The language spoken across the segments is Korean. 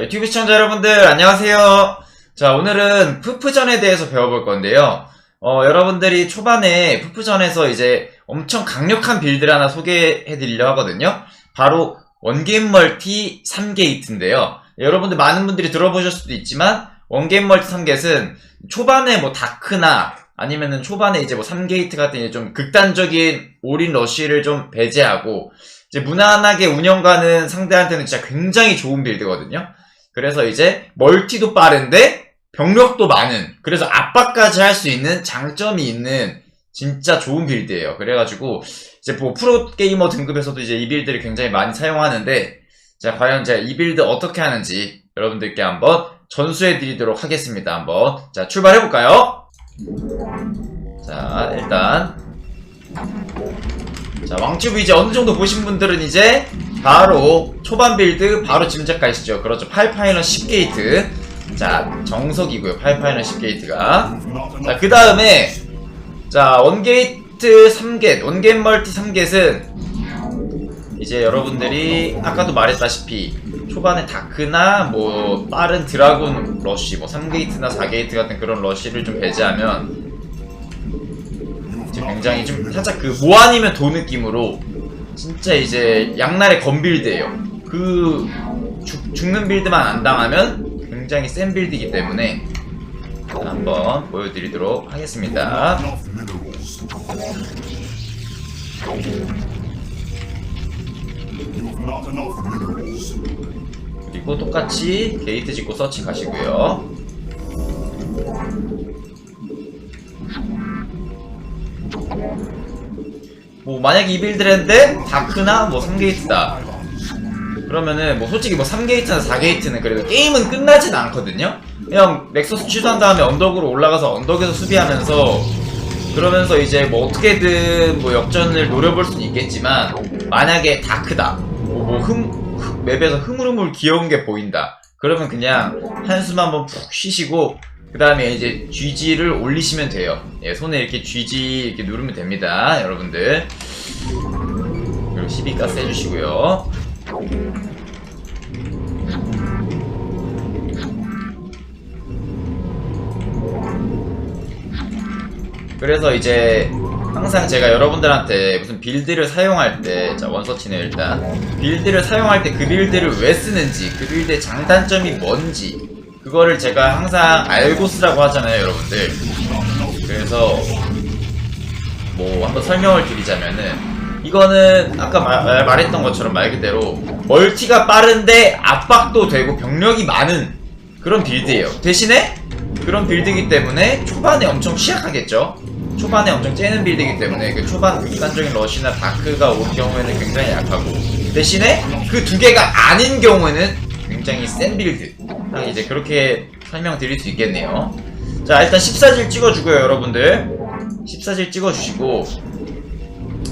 유튜브 시청자 여러분들 안녕하세요. 자, 오늘은 푸푸전에 대해서 배워볼 건데요. 여러분들이 초반에 푸푸전에서 이제 엄청 강력한 빌드를 하나 소개해드리려 하거든요. 바로 원게임 멀티 3게이트인데요. 여러분들 많은 분들이 들어보실 수도 있지만 원게임 멀티 3게이트는 초반에 뭐 다크나 아니면은 초반에 이제 뭐 3게이트 같은 이제 좀 극단적인 올인 러쉬를 좀 배제하고 이제 무난하게 운영 가는 상대한테는 진짜 굉장히 좋은 빌드거든요. 그래서 이제 멀티도 빠른데 병력도 많은, 그래서 압박까지 할 수 있는 장점이 있는 진짜 좋은 빌드예요. 그래가지고 이제 뭐 프로게이머 등급에서도 이제 이 빌드를 굉장히 많이 사용하는데, 자, 과연 제가 이 빌드 어떻게 하는지 여러분들께 한번 전수해드리도록 하겠습니다. 한번 자, 출발해볼까요? 자, 일단 자, 왕튜브 이제 어느정도 보신 분들은 이제 바로 초반 빌드 바로 짐작가시죠. 그렇죠. 팔파이널 10게이트. 자, 정석이고요. 팔파이널 10게이트가. 자, 그 다음에 자, 원게이트 3겟, 원게임 멀티 3겟은 이제 여러분들이 아까도 말했다시피 초반에 다크나 뭐 빠른 드라군 러쉬, 뭐 3게이트나 4게이트 같은 그런 러쉬를 좀 배제하면 굉장히 좀 살짝 그 뭐 아니면 도 느낌으로 진짜 이제 양날의 건빌드예요. 그 죽는 빌드만 안 당하면 굉장히 센 빌드이기 때문에 한번 보여드리도록 하겠습니다. 그리고 똑같이 게이트 짓고 서치 가시고요. 뭐 만약에 이 빌드를 했는데 다크나 뭐 3게이트다 그러면은 뭐 솔직히 뭐 3게이트나 4게이트는 그래도 게임은 끝나진 않거든요. 그냥 넥서스 취소한 다음에 언덕으로 올라가서 언덕에서 수비하면서 그러면서 이제 뭐 어떻게든 뭐 역전을 노려볼 수는 있겠지만, 만약에 다크다 뭐 맵에서 흐물흐물 귀여운 게 보인다 그러면 그냥 한숨 한번 푹 쉬시고 그 다음에 이제 GG를 올리시면 돼요. 예, 손에 이렇게 GG 이렇게 누르면 됩니다, 여러분들. 그리고 12가스 해주시고요. 그래서 이제 항상 제가 여러분들한테 무슨 빌드를 사용할 때, 자, 원서치는 일단 빌드를 사용할 때 그 빌드를 왜 쓰는지, 그 빌드의 장단점이 뭔지 그거를 제가 항상 알고 쓰라고 하잖아요, 여러분들. 그래서 뭐 한번 설명을 드리자면은, 이거는 아까 말했던 것처럼 말 그대로 멀티가 빠른데 압박도 되고 병력이 많은 그런 빌드예요. 대신에 그런 빌드이기 때문에 초반에 엄청 취약하겠죠. 초반에 엄청 째는 빌드이기 때문에 그 초반 극단적인 러시나 다크가 올 경우에는 굉장히 약하고, 대신에 그 두 개가 아닌 경우에는 굉장히 센 빌드. 이제 그렇게 설명드릴 수 있겠네요. 자, 일단 14질 찍어주고요, 여러분들. 14질 찍어주시고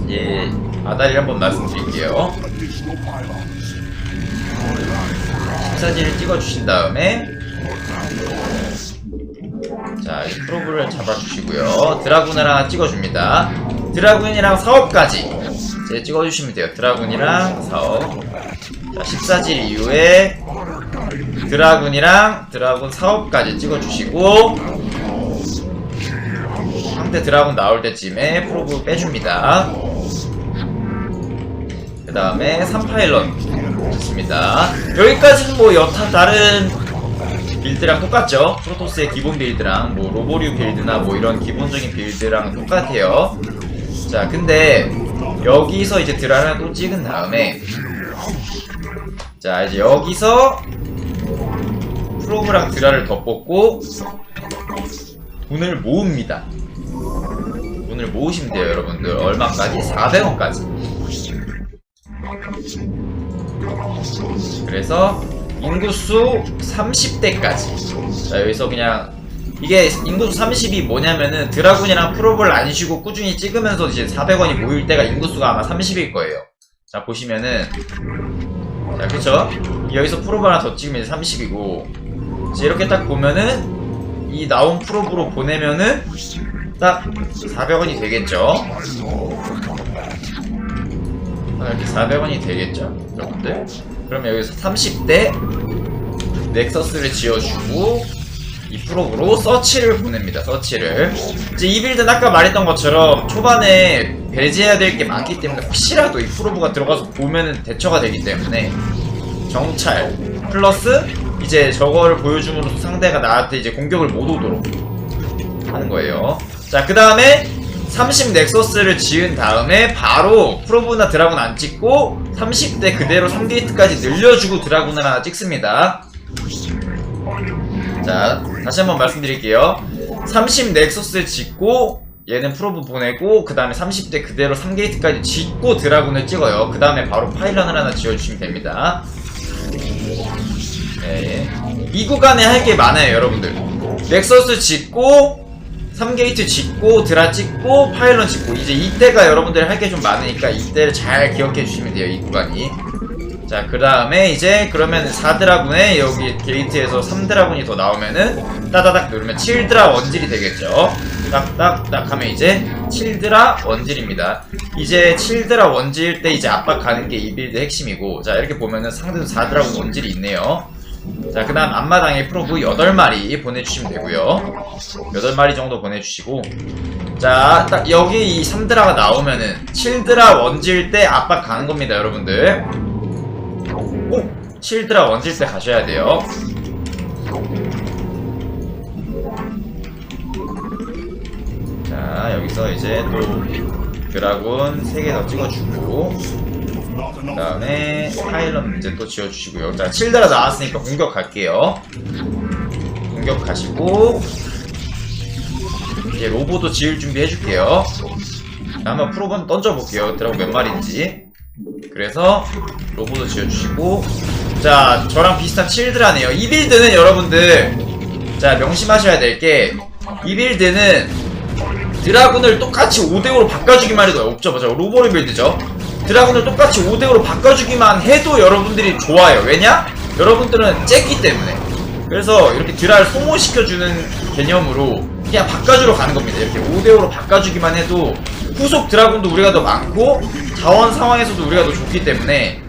이제 아다리를 한번 말씀드릴게요. 14질을 찍어주신 다음에 자, 이 프로브를 잡아주시고요. 드라군을 하나 찍어줍니다. 드라군이랑 사업까지 이제 찍어주시면 돼요. 드라군이랑 사업. 자, 14질 이후에 드라군이랑 드라군 사업까지 찍어주시고 상대 드라군 나올 때쯤에 프로브 빼줍니다. 그 다음에 3파일럿 좋습니다. 여기까지는 뭐 여타 다른 빌드랑 똑같죠. 프로토스의 기본 빌드랑 뭐 로보류 빌드나 뭐 이런 기본적인 빌드랑 똑같아요. 자, 근데 여기서 이제 드라를 또 찍은 다음에 자, 이제 여기서 프로브랑 드라를 더 뽑고 돈을 모읍니다. 돈을 모으시면 돼요, 여러분들. 얼마까지? 400원까지. 그래서 인구수 30대까지. 자, 여기서 그냥 이게 인구수 30이 뭐냐면은 드라군이랑 프로브를 안 쉬고 꾸준히 찍으면서 이제 400원이 모일 때가 인구수가 아마 30일 거예요. 자, 보시면은 자, 그쵸? 여기서 프로브 하나 더 찍으면 이제 30이고 이렇게 딱 보면은 이 나온 프로브로 보내면은 딱 400원이 되겠죠? 이렇게 400원이 되겠죠, 여러분들? 그럼 여기서 30대 넥서스를 지어주고 이 프로브로 서치를 보냅니다. 서치를 이제 이 빌드는 아까 말했던 것처럼 초반에 배제해야 될 게 많기 때문에 혹시라도 이 프로브가 들어가서 보면은 대처가 되기 때문에 정찰 플러스 이제 저거를 보여줌으로써 상대가 나한테 이제 공격을 못 오도록 하는 거예요. 자, 그 다음에 30 넥서스를 지은 다음에 바로 프로브나 드라군 안 찍고 30대 그대로 3게이트까지 늘려주고 드라군을 하나 찍습니다. 자, 다시 한번 말씀드릴게요. 30 넥서스 짓고 얘는 프로브 보내고 그 다음에 30대 그대로 3게이트까지 짓고 드라군을 찍어요. 그 다음에 바로 파일런을 하나 지어주시면 됩니다. 네. 이 구간에 할 게 많아요, 여러분들. 넥서스 짓고 3게이트 짓고 드라 찍고 파일런 짓고 이제 이때가 여러분들 할 게 좀 많으니까 이때를 잘 기억해 주시면 돼요, 이 구간이. 자, 그 다음에 이제 그러면 4드라군에 여기 게이트에서 3드라군이 더 나오면은 따다닥 누르면 7드라 원질이 되겠죠. 딱딱딱 하면 이제 7드라 원질입니다. 이제 7드라 원질 때 이제 압박 가는 게 이 빌드 핵심이고, 자, 이렇게 보면은 상대도 4드라군 원질이 있네요. 자, 그 다음 앞마당에 프로브 8마리 보내주시면 되고요. 8마리 정도 보내주시고, 자, 딱 여기 이 3드라가 나오면은 7드라 원질 때 압박 가는 겁니다, 여러분들. 꼭 7드라 원질 때 가셔야 돼요. 자, 여기서 이제 또 드라군 3개 더 찍어주고, 그 다음에 파일런 이제 또 지어주시고요. 자, 7드라 나왔으니까 공격 갈게요. 공격 가시고 이제 로보도 지을 준비 해줄게요. 한번 프로본 던져볼게요. 드라군 몇 마리인지. 그래서 로보도 지어주시고, 자, 저랑 비슷한 7드라네요. 이 빌드는 여러분들, 자, 명심하셔야 될 게, 이 빌드는 드라군을 똑같이 5대5로 바꿔주기만 해도 옵저버, 로보르 빌드죠. 드라군을 똑같이 5대5로 바꿔주기만 해도 여러분들이 좋아요. 왜냐? 여러분들은 쬐기 때문에. 그래서 이렇게 드라를 소모시켜주는 개념으로 그냥 바꿔주러 가는 겁니다. 이렇게 5대5로 바꿔주기만 해도 후속 드라군도 우리가 더 많고 자원 상황에서도 우리가 더 좋기 때문에,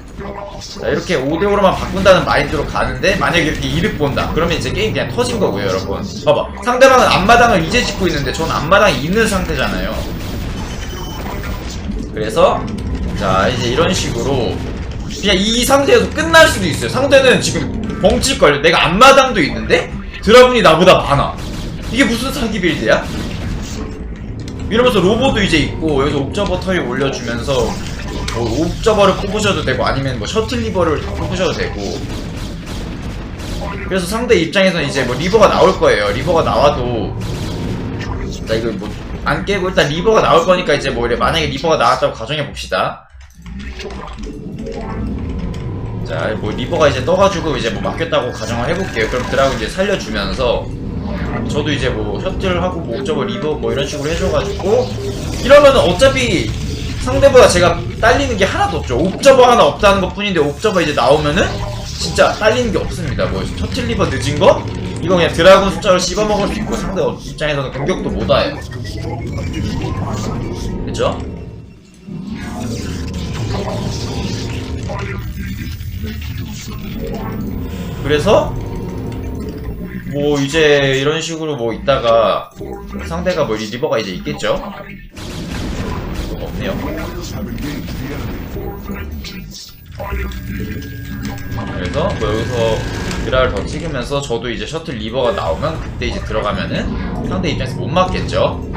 자, 이렇게 5대5로만 바꾼다는 마인드로 가는데, 만약에 이렇게 이득 본다 그러면 이제 게임 그냥 터진 거고요, 여러분. 봐봐, 상대방은 앞마당을 이제 짓고 있는데 전 앞마당이 있는 상태잖아요. 그래서 자, 이제 이런 식으로 그냥 이 상태에서 끝날 수도 있어요. 상대는 지금 벙칠걸요. 내가 앞마당도 있는데 드라군이 나보다 많아. 이게 무슨 사기 빌드야? 이러면서 로보도 이제 있고 여기서 옵저버 터이 올려주면서 뭐 옵저버를 뽑으셔도 되고 아니면 뭐 셔틀 리버를 다 뽑으셔도 되고. 그래서 상대 입장에서는 이제 뭐 리버가 나올 거예요. 리버가 나와도, 자, 이거 뭐 안 깨고 일단 리버가 나올 거니까 이제 뭐 이래, 만약에 리버가 나왔다고 가정해 봅시다. 자, 뭐 리버가 이제 떠가지고 이제 뭐 막혔다고 가정을 해볼게요. 그럼 드라군 이제 살려주면서 저도 이제 뭐 셔틀하고 뭐 옵저버 리버 뭐 이런 식으로 해줘가지고, 이러면은 어차피 상대보다 제가 딸리는 게 하나도 없죠. 옵저버 하나 없다는 것 뿐인데 옵저버 이제 나오면은 진짜 딸리는 게 없습니다. 뭐 셔틀 리버 늦은 거? 이거 그냥 드라군 숫자를 씹어먹을 수 있고 상대 입장에서는 공격도 못 와요. 그쵸? 그래서 뭐 이제 이런 식으로 뭐 있다가 상대가 뭐 리버가 이제 있겠죠? 없네요. 그래서 뭐 여기서 드라를 더 찍으면서 저도 이제 셔틀 리버가 나오면 그때 이제 들어가면은 상대 입장에서 못 맞겠죠?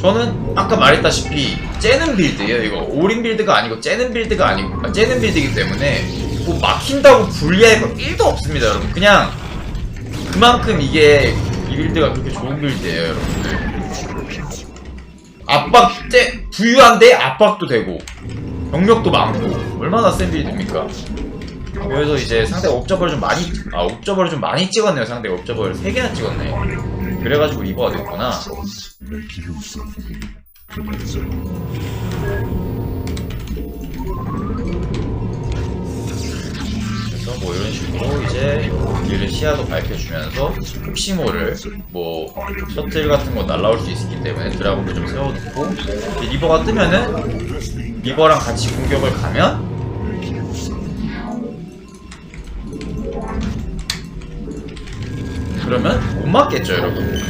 저는 아까 말했다시피 째는 빌드예요. 이거 올인 빌드가 아니고 째는 빌드가 아니고 째는 빌드이기 때문에 뭐 막힌다고 불리할 거 1도 없습니다, 여러분. 그냥 그만큼 이게 이 빌드가 그렇게 좋은 빌드예요, 여러분들. 압박 부유한데 압박도 되고 병력도 많고 얼마나 센 빌드입니까? 그래서 이제 상대가 옵저버를 좀 많이 찍었네요. 상대가 옵저버를 3개나 찍었네. 그래가지고 리버가 됐구나. 그래서 뭐 이런 식으로 이제 얘를 시야도 밝혀주면서 혹시 모를 뭐 셔틀 같은 거 날라올 수 있기 때문에 드라군도 좀 세워놓고, 리버가 뜨면은 리버랑 같이 공격을 가면 그러면 못 맞겠죠, 여러분.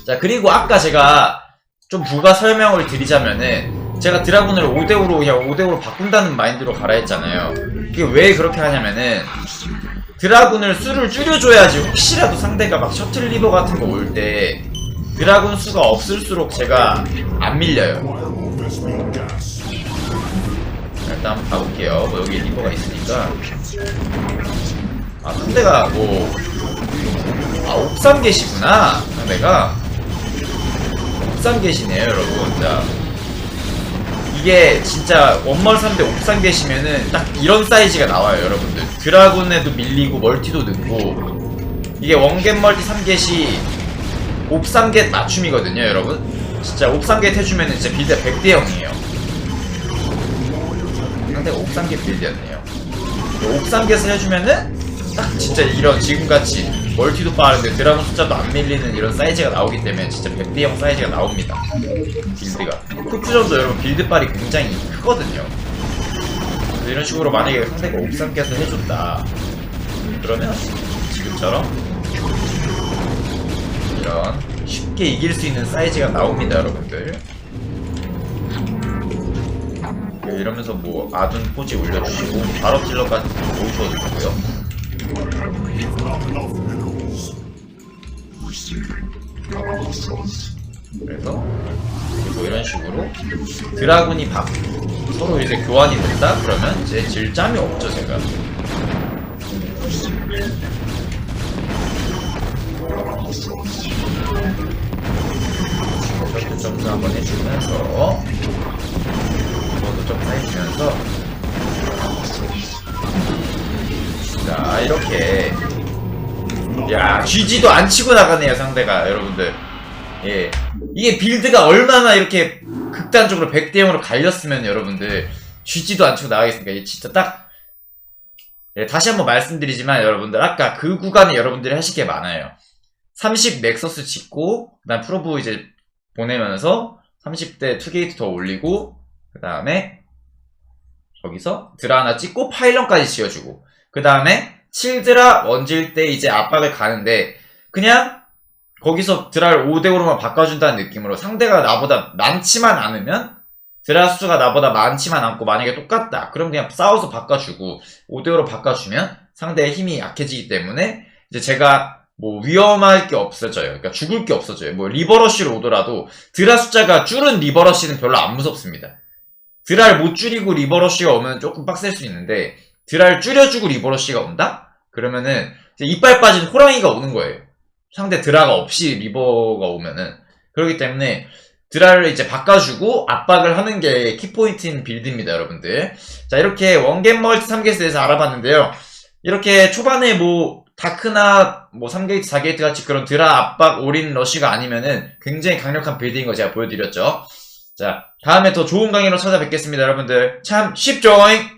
자, 그리고 아까 제가 좀 부가 설명을 드리자면은, 제가 드라군을 5대5로 그냥 5대5로 바꾼다는 마인드로 가라 했잖아요. 이게 왜 그렇게 하냐면은, 드라군을 수를 줄여줘야지 혹시라도 상대가 막 셔틀 리버 같은 거 올 때 드라군 수가 없을수록 제가 안 밀려요. 일단 한번 가볼게요. 뭐 여기 리버가 있으니까. 아, 상대가 뭐, 아, 옥상계시구나. 상대가 옥상계시네요, 여러분. 자, 이게 진짜 원멀 3대 옥상계시면은 딱 이런 사이즈가 나와요, 여러분들. 드라군에도 밀리고 멀티도 넣고. 이게 원겟 멀티 3겟이 옥상겟 맞춤이거든요, 여러분. 진짜 옥상겟 해주면은 진짜 빌드가 100대 0이에요. 상대가 옥상겟 빌드였네요. 옥상겟을 해주면은 딱 진짜 이런 지금같이 멀티도 빠른데 드라군 숫자도 안 밀리는 이런 사이즈가 나오기 때문에 진짜 100대 0 사이즈가 나옵니다. 빌드가. 푸프전도 여러분 빌드빨이 굉장히 크거든요. 그래서 이런 식으로 만약에 상대가 옥상겟을 해줬다. 그러면 지금처럼 이런 쉽게 이길 수 있는 사이즈가 나옵니다, 여러분들. 이러면서 뭐 아둔 포지 올려주시고 바로 딜러까지 놓으셔도 되고요. 그래서 뭐 이런 식으로 드라군이 서로 이제 교환이 된다? 그러면 이제 질짬이 없죠, 제가. 이렇게 점수 한번 해주면서 이것도 좀 해주면서 자, 이렇게 야, GG도 안 치고 나가네요, 상대가. 여러분들, 예, 이게 빌드가 얼마나 이렇게 극단적으로 100대 0으로 갈렸으면 여러분들 GG도 안 치고 나가겠습니까? 이게 진짜 딱, 예, 다시 한번 말씀드리지만 여러분들, 아까 그 구간에 여러분들이 하실 게 많아요. 30 넥서스 짓고 그다음 프로브 이제 보내면서 30대 2게이트 더 올리고 그 다음에 거기서 드라 하나 찍고 파일런까지 지어주고 그 다음에 7드라 원질 때 이제 압박을 가는데, 그냥 거기서 드라를 5대5로만 바꿔준다는 느낌으로 상대가 나보다 많지만 않으면, 드라 수가 나보다 많지만 않고 만약에 똑같다 그럼 그냥 싸워서 바꿔주고 5대5로 바꿔주면 상대의 힘이 약해지기 때문에 이제 제가 뭐 위험할 게 없어져요. 그러니까 죽을 게 없어져요. 뭐 리버러쉬로 오더라도 드라 숫자가 줄은 리버러쉬는 별로 안 무섭습니다. 드라를 못 줄이고 리버러쉬가 오면 조금 빡셀 수 있는데, 드라를 줄여주고 리버러쉬가 온다? 그러면은 이제 이빨 빠진 호랑이가 오는 거예요. 상대 드라가 없이 리버가 오면은. 그렇기 때문에 드라를 이제 바꿔주고 압박을 하는 게 키포인트인 빌드입니다, 여러분들. 자, 이렇게 원겟 멀티 3게이트에 대해서 알아봤는데요. 이렇게 초반에 뭐 다크나 뭐 3게이트, 4게이트 같이 그런 드라 압박 올인 러쉬가 아니면은 굉장히 강력한 빌드인 거 제가 보여드렸죠. 자, 다음에 더 좋은 강의로 찾아뵙겠습니다, 여러분들. 참 쉽죠잉?